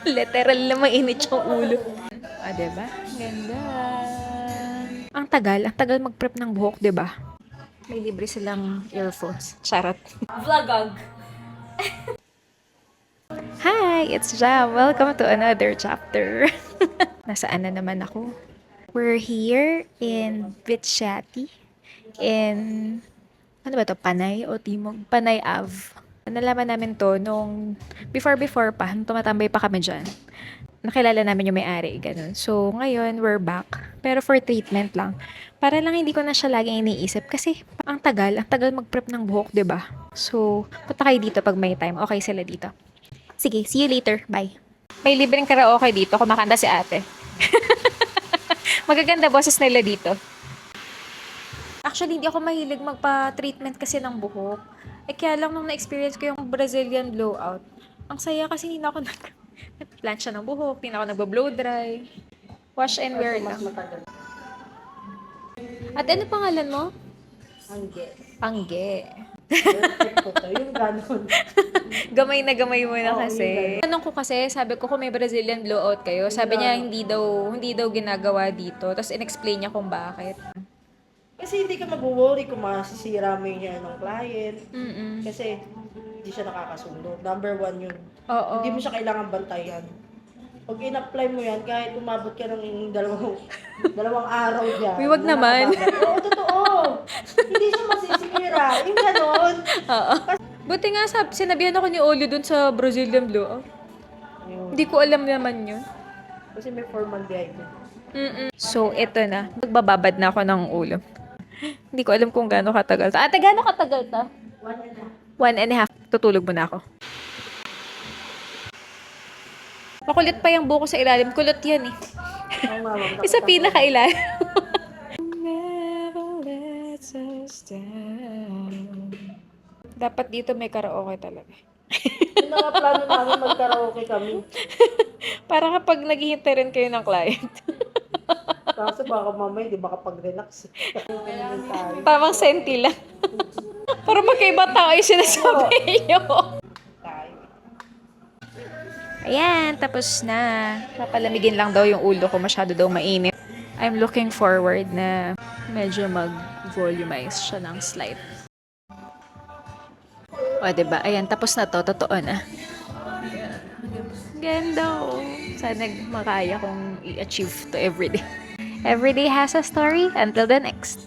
Literal na mainit yung ulo. Ah, diba? Ganda. Ang tagal mag-prep ng buhok, diba? May libre silang earphones. Charot. Vlogag. Hi, it's Jam. Welcome to another chapter. Nasaan na naman ako? We're here in Bitchati. In, ano ba to? Panay o Timog? Panay Ave. Nalaman namin to nung before pa, nung tumatambay pa kami dyan. Nakilala namin yung may-ari, ganun. So, ngayon, we're back. Pero for treatment lang. Para lang hindi ko na siya laging iniisip. Kasi, ang tagal mag-prep ng buhok, 'di ba? So, punta kayo dito pag may time. Okay sila dito. Sige, see you later. Bye. May libreng karaoke dito. Kumakanta si ate. Magaganda boses nila dito. Actually, hindi ako mahilig magpa-treatment kasi ng buhok. Eh, kaya lang nung na-experience ko yung Brazilian blowout, ang saya kasi hindi na ako nag-plancha ng buhok, hindi na ako nagbo-blow dry. Wash and wear lang. At ano pangalan mo? Angge. Pangge. Perfect ko to. Yung ganon. Gamay na gamay mo na Oo, kasi. Tanong ko kasi, sabi ko kung may Brazilian blowout kayo, sabi niya hindi daw ginagawa dito. Tapos in-explain niya kung bakit. Kasi hindi ka mag-worry kung masisira mo yung hair ng client. Mm-mm. Kasi hindi siya nakakasundo. Number one yun. Oo. Hindi mo siya kailangan bantayan. Pag in-apply mo yan, kahit umabot ka ng dalawang araw dyan. Uy, wag naman. Oo, totoo. Hindi siya masisira. Yung ganon. Oo. Buti nga sinabihan ako ni Oli dun sa Brazilian blowout. Yun. Hindi ko alam naman yun. Kasi may formal behind it. So, eto na. Magbababad na ako ng ulo. Hindi ko alam kung gaano katagal ta. Ate, gaano katagal ta? 1.5. Tutulog muna ako. Makulit pa yung buko sa ilalim. Kulot yan eh. Oo nga, ma'am. Isa pinaka-ilalim. Never lets us down. Dapat dito may karaoke talaga. Yung mga plano namin mag-karaoke kami. Para kapag naghihintay rin kayo ng client. Kaso baka mamay, di ba kapag-relax. Tamang senti lang. Para magkaiba tao yung sinasabi nyo. Ayan, tapos na. Papalamigin lang daw yung ulo ko. Masyado daw mainit. I'm looking forward na medyo mag-volumize siya ng slight. O, diba? Ayan, tapos na to. Totoo na. Ganda, oh. Sana makaya kong i-achieve to everyday. Every day has a story. Until the next.